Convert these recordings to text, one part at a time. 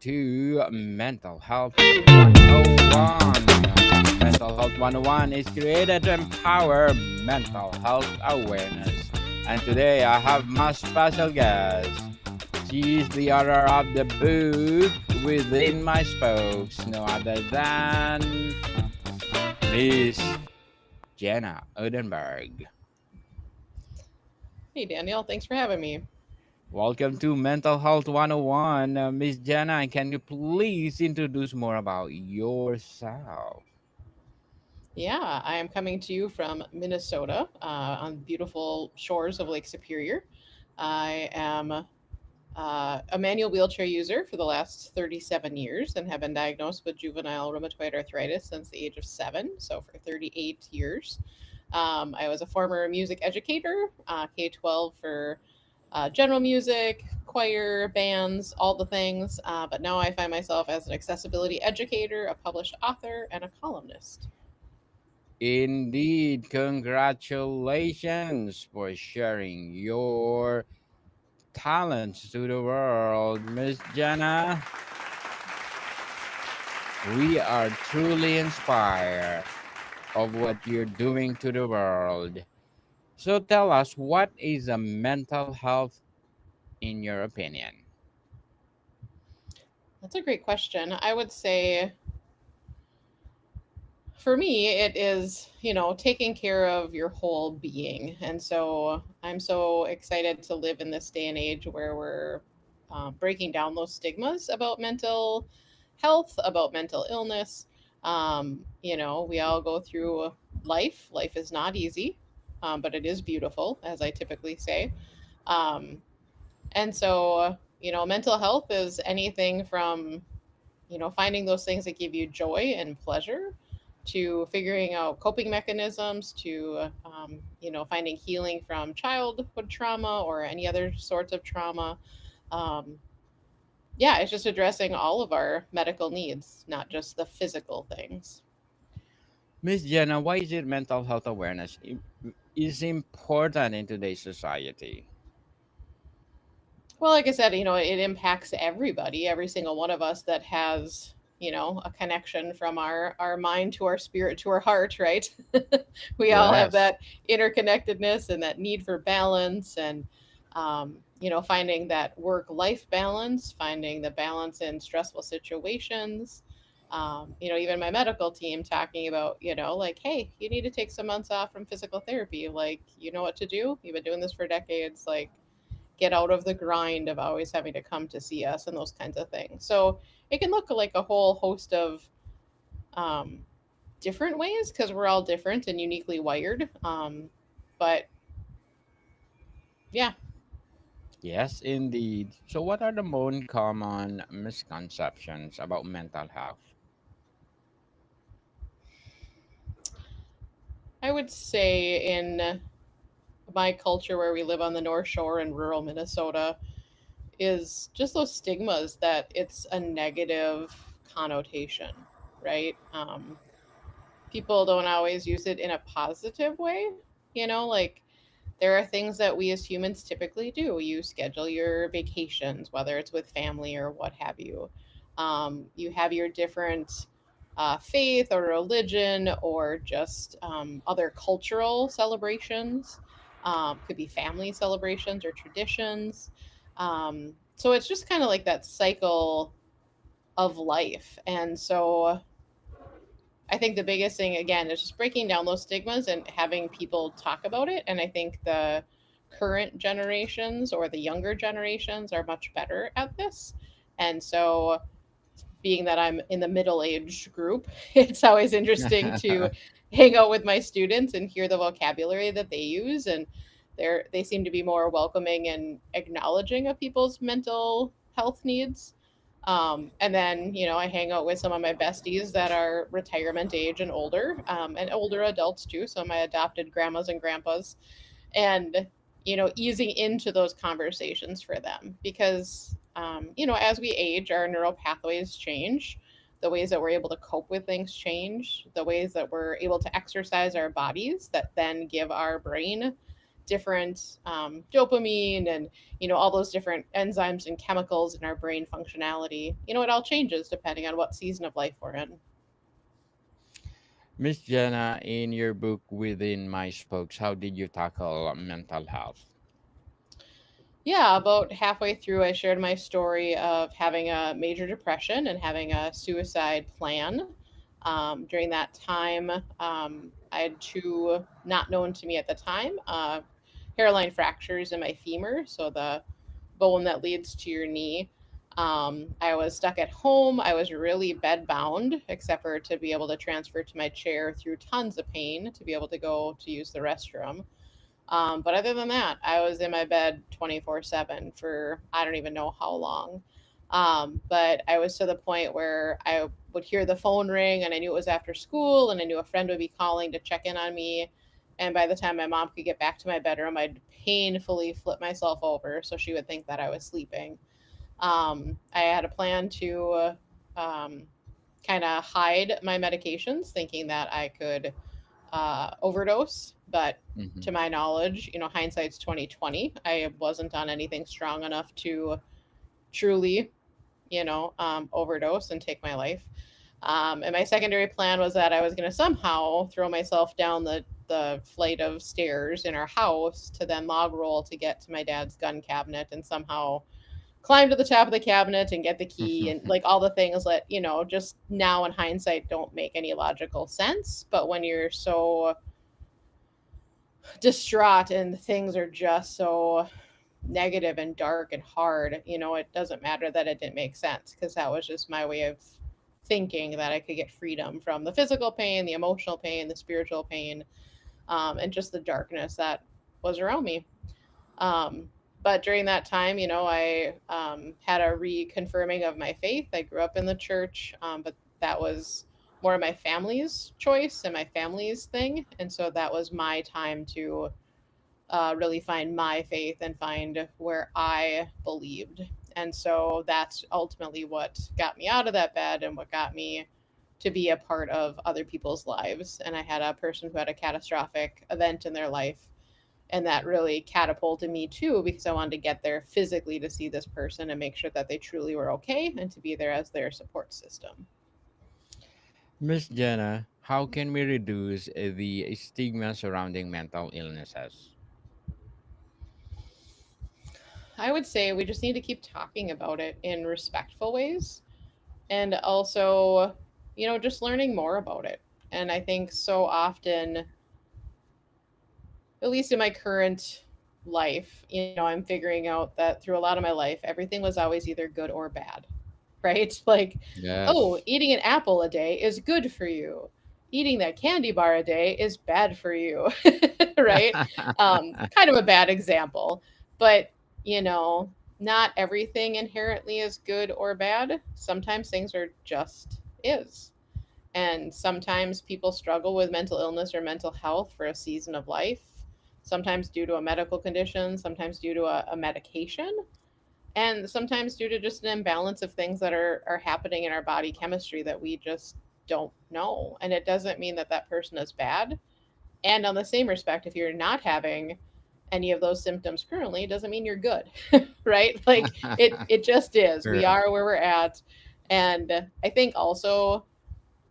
to Mental Health 101. Mental Health 101 is created to empower mental health awareness. And today I have my special guest. She is the author of the book Within My Spokes, no other than Miss Jenna Odenberg. Hey, Danielle, thanks for having me. Welcome to Mental Health 101. Miss Jenna, can you please introduce more about yourself? Yeah, I am coming to you from Minnesota on beautiful shores of Lake Superior. I am a manual wheelchair user for the last 37 years and have been diagnosed with juvenile rheumatoid arthritis since the age of 7, so for 38 years. I was a former music educator, K 12 for general music, choir, bands, all the things. But now I find myself as an accessibility educator, a published author, and a columnist. Indeed, congratulations for sharing your talents to the world, Miss Jenna. We are truly inspired of what you're doing to the world. So tell us, what is a mental health in your opinion? That's a great question. I would say for me, it is, taking care of your whole being. And so I'm so excited to live in this day and age where we're breaking down those stigmas about mental health, about mental illness. We all go through life. Life is not easy, but it is beautiful, as I typically say. Um, and so, mental health is anything from finding those things that give you joy and pleasure to figuring out coping mechanisms to finding healing from childhood trauma or any other sorts of trauma. um, yeah, it's just addressing all of our medical needs, not just the physical things. Miss Jenna, why is it mental health awareness is important in today's society? Well, like I said, it impacts everybody, every single one of us that has, a connection from our mind to our spirit to our heart, right? We all have Yes. that interconnectedness and that need for balance and finding that work life balance, finding the balance in stressful situations. Even my medical team talking about, like, hey, you need to take some months off from physical therapy. Like, you know what to do. You've been doing this for decades. Like, get out of the grind of always having to come to see us and those kinds of things. So it can look like a whole host of um, different ways because we're all different and uniquely wired. But yeah, Yes, indeed. So, what are the most common misconceptions about mental health? I would say in my culture where we live on the North Shore in rural Minnesota is just those stigmas that it's a negative connotation, right? People don't always use it in a positive way, like there are things that we as humans typically do. You schedule your vacations, whether it's with family or what have you. You have your different faith or religion or just other cultural celebrations. Could be family celebrations or traditions. So it's just kind of like that cycle of life. And so I think the biggest thing again is just breaking down those stigmas and having people talk about it. And I think the current generations or the younger generations are much better at this. And so being that I'm in the middle age group, it's always interesting to hang out with my students and hear the vocabulary that they use and they seem to be more welcoming and acknowledging of people's mental health needs. And then, I hang out with some of my besties that are retirement age and older adults too. So my adopted grandmas and grandpas, and, easing into those conversations for them because, as we age, our neural pathways change. The ways that we're able to cope with things change. The ways that we're able to exercise our bodies that then give our brain different dopamine and all those different enzymes and chemicals in our brain functionality. It all changes depending on what season of life we're in. Miss Jenna, in your book Within My Spokes, how did you tackle mental health? Yeah, about halfway through, I shared my story of having a major depression and having a suicide plan. During that time, I had two, not known to me at the time, hairline fractures in my femur, so the bone that leads to your knee. I was stuck at home. I was really bedbound, except for to be able to transfer to my chair through tons of pain to be able to go to use the restroom. But other than that, I was in my bed 24/7 for I don't even know how long. But I was to the point where I would hear the phone ring and I knew it was after school and I knew a friend would be calling to check in on me. And by the time my mom could get back to my bedroom, I'd painfully flip myself over so she would think that I was sleeping. I had a plan to kind of hide my medications, thinking that I could overdose. But Mm-hmm. to my knowledge, hindsight's 2020. I wasn't on anything strong enough to truly, overdose and take my life. And my secondary plan was that I was going to somehow throw myself down the flight of stairs in our house to then log roll to get to my dad's gun cabinet and somehow climb to the top of the cabinet and get the key and like all the things that just now in hindsight don't make any logical sense, but when you're so distraught and things are just so negative and dark and hard, it doesn't matter that it didn't make sense because that was just my way of thinking that I could get freedom from the physical pain, the emotional pain, the spiritual pain, and just the darkness that was around me. Um, but during that time, I had a reconfirming of my faith. I grew up in the church, but that was more of my family's choice and my family's thing. And so that was my time to really find my faith and find where I believed. And so that's ultimately what got me out of that bed and what got me to be a part of other people's lives. And I had a person who had a catastrophic event in their life. And that really catapulted me too, because I wanted to get there physically to see this person and make sure that they truly were okay and to be there as their support system. Miss Jenna, how can we reduce the stigma surrounding mental illnesses? I would say we just need to keep talking about it in respectful ways and also, just learning more about it. And I think so often, at least in my current life, I'm figuring out that through a lot of my life, everything was always either good or bad, right? Like, oh, Yes. eating an apple a day is good for you. Eating that candy bar a day is bad for you, right? Kind of a bad example, but you know, not everything inherently is good or bad. Sometimes things are just is. And sometimes people struggle with mental illness or mental health for a season of life, sometimes due to a medical condition, sometimes due to a medication, and sometimes due to just an imbalance of things that are happening in our body chemistry that we just don't know. And it doesn't mean that that person is bad. And on the same respect, if you're not having any of those symptoms currently, it doesn't mean you're good, right? Like it just is. We Correct. are where we're at. And I think also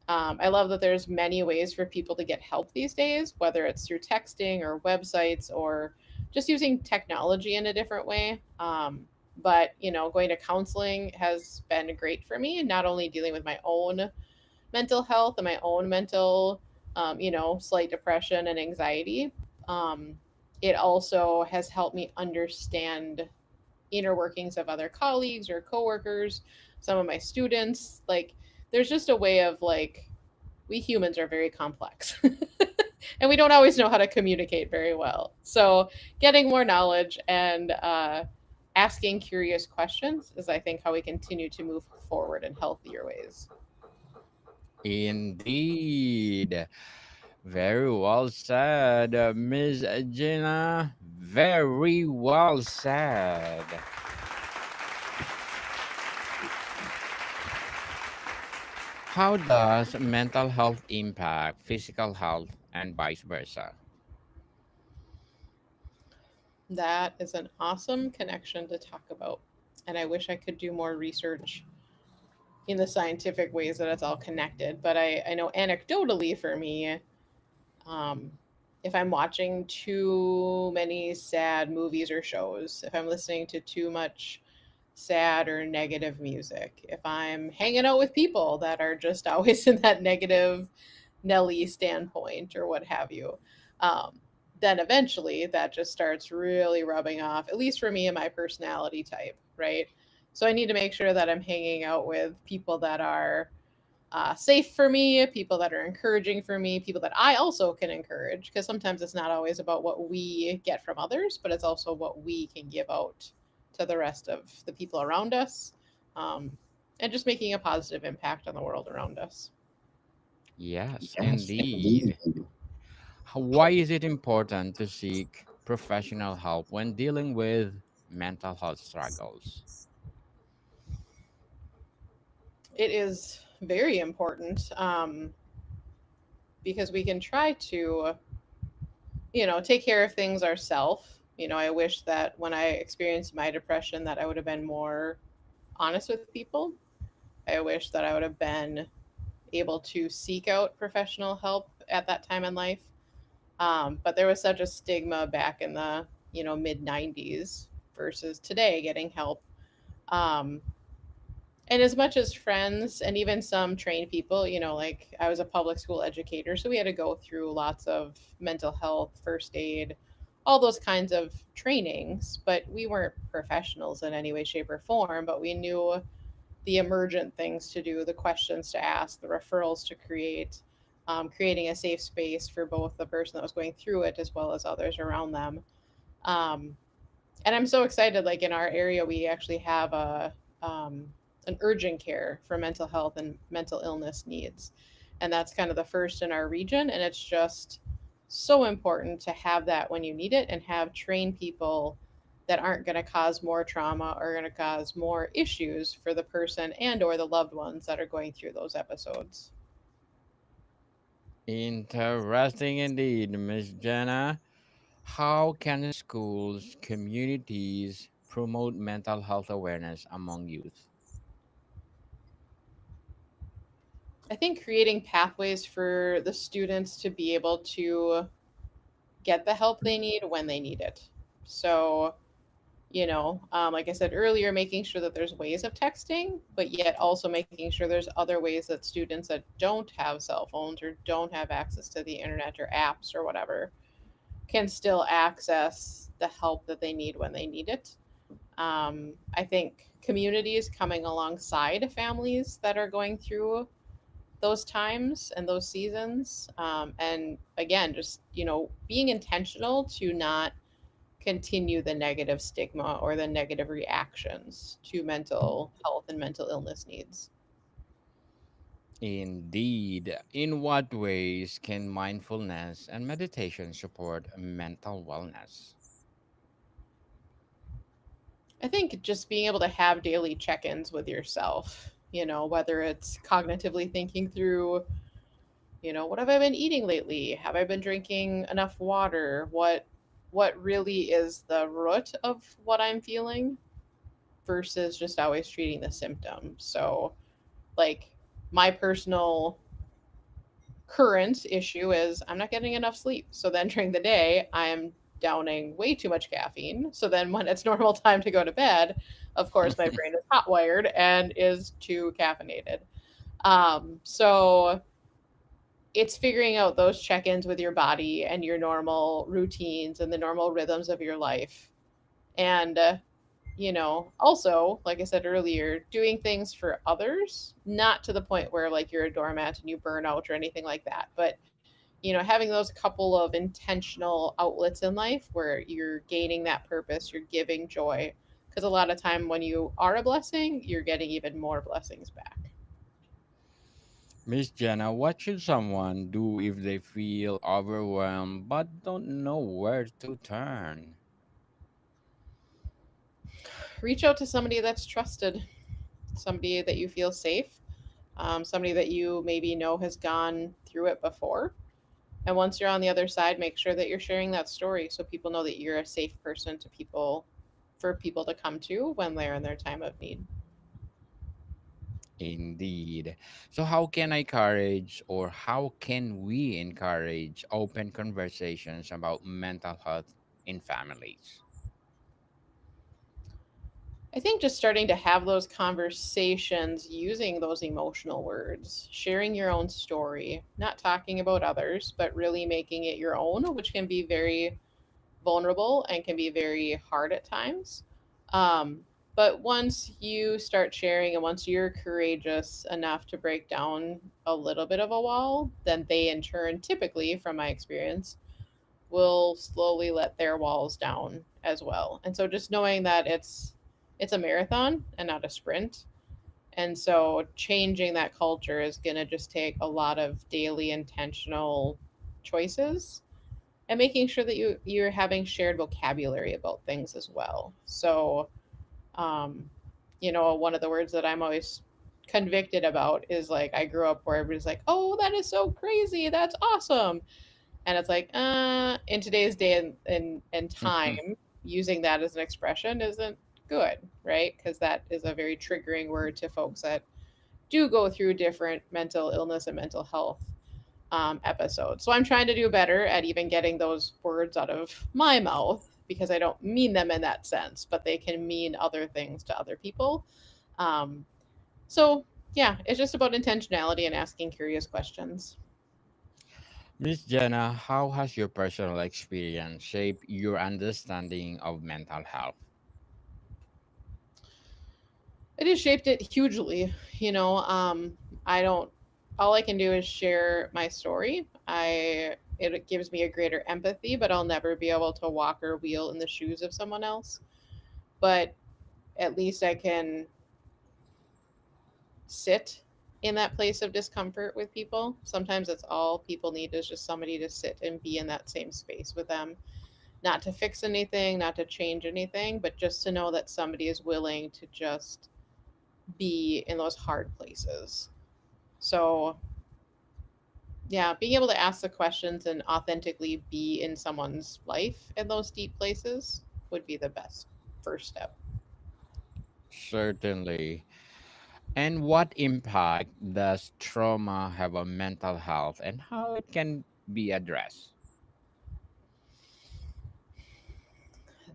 I love that there's many ways for people to get help these days, whether it's through texting or websites or just using technology in a different way. But going to counseling has been great for me, not only dealing with my own mental health and my own mental, slight depression and anxiety. Um, it also has helped me understand inner workings of other colleagues or coworkers, some of my students. Like, there's just a way of like, we humans are very complex and we don't always know how to communicate very well. So, getting more knowledge and asking curious questions is, I think, how we continue to move forward in healthier ways. Indeed. Very well said, Miss Jenna. Very well said. How does mental health impact physical health and vice versa? That is an awesome connection to talk about. And I wish I could do more research in the scientific ways that it's all connected. But I know anecdotally for me, um, if I'm watching too many sad movies or shows, if I'm listening to too much sad or negative music, if I'm hanging out with people that are just always in that negative Nelly standpoint or what have you, um, then eventually that just starts really rubbing off, at least for me and my personality type, right? So I need to make sure that I'm hanging out with people that are safe for me, people that are encouraging for me, people that I also can encourage. Because sometimes it's not always about what we get from others, but it's also what we can give out to the rest of the people around us, um, and just making a positive impact on the world around us. Yes, indeed. Why is it important to seek professional help when dealing with mental health struggles? It is very important, because we can try to, take care of things ourselves. I wish that when I experienced my depression that I would have been more honest with people. I wish that I would have been able to seek out professional help at that time in life. But there was such a stigma back in the mid '90s versus today getting help. Um, and as much as friends and even some trained people, like I was a public school educator, so we had to go through lots of mental health, first aid, all those kinds of trainings. But we weren't professionals in any way, shape, or form. But we knew the emergent things to do, the questions to ask, the referrals to create, creating a safe space for both the person that was going through it as well as others around them. Um, and I'm so excited. Like in our area, we actually have an urgent care for mental health and mental illness needs, and that's kind of the first in our region. And it's just so important to have that when you need it and have trained people that aren't going to cause more trauma or going to cause more issues for the person and or the loved ones that are going through those episodes. Interesting indeed, Miss Jenna. How can schools, communities promote mental health awareness among youth? I think creating pathways for the students to be able to get the help they need when they need it. So, like I said earlier, making sure that there's ways of texting, but yet also making sure there's other ways that students that don't have cell phones or don't have access to the internet or apps or whatever can still access the help that they need when they need it. I think communities coming alongside families that are going through those times and those seasons. And again, just, being intentional to not continue the negative stigma or the negative reactions to mental health and mental illness needs. Indeed. In what ways can mindfulness and meditation support mental wellness? I think just being able to have daily check ins with yourself, whether it's cognitively thinking through, what have I been eating lately? Have I been drinking enough water? What really is the root of what I'm feeling versus just always treating the symptom. So, like, my personal current issue is I'm not getting enough sleep. So then during the day, I'm downing way too much caffeine. So then when it's normal time to go to bed, of course, my brain is hot wired and is too caffeinated. So it's figuring out those check ins with your body and your normal routines and the normal rhythms of your life. And also, like I said earlier, doing things for others, not to the point where like you're a doormat and you burn out or anything like that, but having those couple of intentional outlets in life where you're gaining that purpose, you're giving joy, because a lot of time when you are a blessing, you're getting even more blessings back. Miss Jenna, what should someone do if they feel overwhelmed but don't know where to turn? Reach out to somebody that's trusted, somebody that you feel safe, somebody that you maybe know has gone through it before. And once you're on the other side, make sure that you're sharing that story so people know that you're a safe person to people for people to come to when they're in their time of need. Indeed. So, how can I encourage, or how can we encourage open conversations about mental health in families? I think just starting to have those conversations using those emotional words, sharing your own story, not talking about others, but really making it your own, which can be very vulnerable and can be very hard at times. Um, but once you start sharing and once you're courageous enough to break down a little bit of a wall, then they in turn, typically from my experience, will slowly let their walls down as well. And so just knowing that it's a marathon and not a sprint. And so changing that culture is going to just take a lot of daily intentional choices and making sure that you're having shared vocabulary about things as well. So, um, one of the words that I'm always convicted about is like I grew up where everybody's like, "Oh, that is so crazy. That's awesome." And it's like, in today's day and time, using that as an expression isn't good, right? Because that is a very triggering word to folks that do go through different mental illness and mental health episodes. So I'm trying to do better at even getting those words out of my mouth because I don't mean them in that sense, but they can mean other things to other people. Um, so, yeah, it's just about intentionality and asking curious questions. Miss Jenna, how has your personal experience shaped your understanding of mental health? It has shaped it hugely. I don't, all I can do is share my story. It gives me a greater empathy, but I'll never be able to walk or wheel in the shoes of someone else. But at least I can sit in that place of discomfort with people. Sometimes that's all people need is just somebody to sit and be in that same space with them. Not to fix anything, not to change anything, but just to know that somebody is willing to just be in those hard places. So, yeah, being able to ask the questions and authentically be in someone's life in those deep places would be the best first step. Certainly. And what impact does trauma have on mental health and how it can be addressed?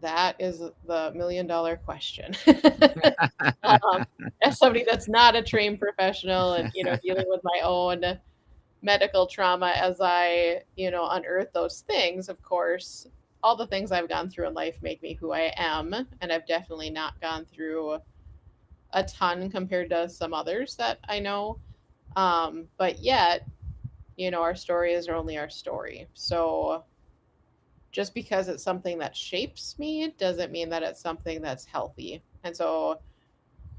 That is the $1 million question. um, as somebody that's not a trained professional and dealing with my own medical trauma as I unearth those things, of course, all the things I've gone through in life make me who I am, and I've definitely not gone through a ton compared to some others that I know. But yet, our stories are only our story. So just because it's something that shapes me doesn't mean that it's something that's healthy. And so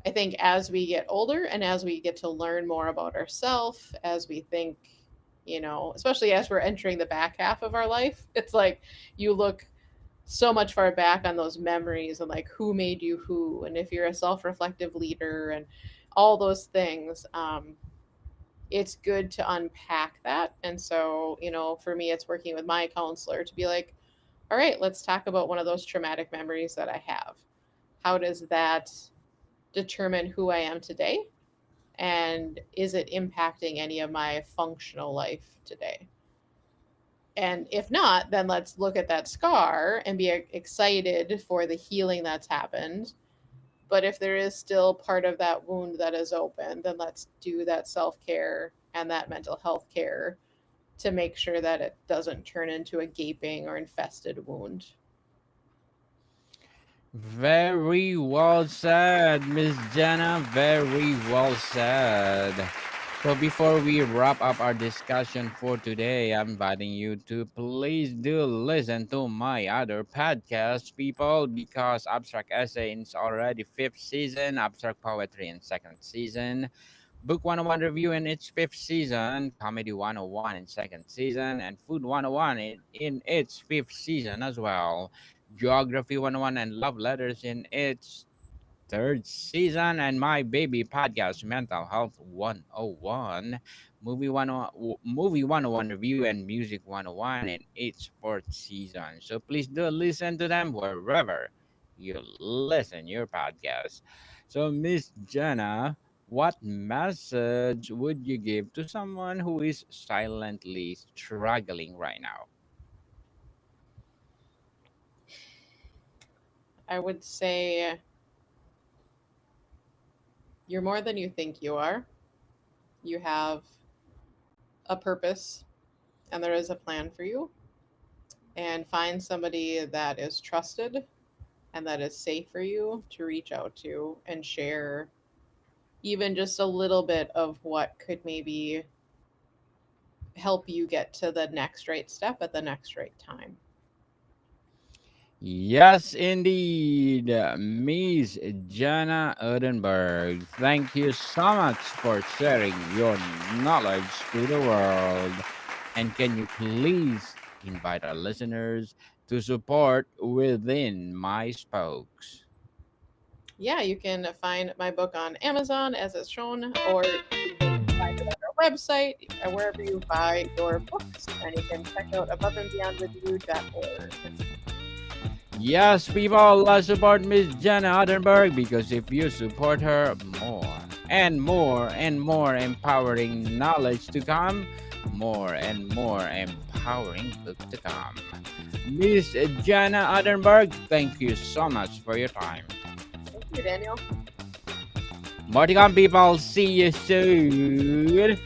I think as we get older and as we get to learn more about ourselves, as we think, especially as we're entering the back half of our life, it's like you look so much far back on those memories and like who made you who, and if you're a self reflective leader and all those things. It's good to unpack that. And so, for me, it's working with my counselor to be like, all right, let's talk about one of those traumatic memories that I have. How does that determine who I am today? And is it impacting any of my functional life today? And if not, then let's look at that scar and be excited for the healing that's happened. But if there is still part of that wound that is open, then let's do that self care and that mental health care to make sure that it doesn't turn into a gaping or infested wound. Very well said, Miss Jenna. Very well said. So before we wrap up our discussion for today, I'm inviting you to please do listen to my other podcast, people, because Abstract Essay is already fifth season, Abstract Poetry in second season, Book 101 Review in its fifth season, Comedy 101 in second season, and Food 101 in its fifth season as well. Geography 101 and Love Letters in its third season and my baby podcast, Mental Health 101, Movie 101 review, and Music 101 in its fourth season. So please do listen to them wherever you listen your podcast. So, Miss Jenna, what message would you give to someone who is silently struggling right now? I would say you're more than you think you are. You have a purpose and there is a plan for you. And find somebody that is trusted and that is safe for you to reach out to and share even just a little bit of what could maybe help you get to the next right step at the next right time. Yes, indeed, Miss Jana Udenberg. Thank you so much for sharing your knowledge to the world. And can you please invite our listeners to support within my spokes? Yeah, you can find my book on Amazon as it's shown, or you can find it on our website, wherever you buy your books. And you can check out aboveandbeyondwithyou.org. Yes, people, let's support Miss Jenna Ottenberg because if you support her, more and more empowering knowledge to come, more and more empowering book to come. Miss Jenna Ottenberg, thank you so much for your time. Thank you, Daniel. More to come, people. See you soon.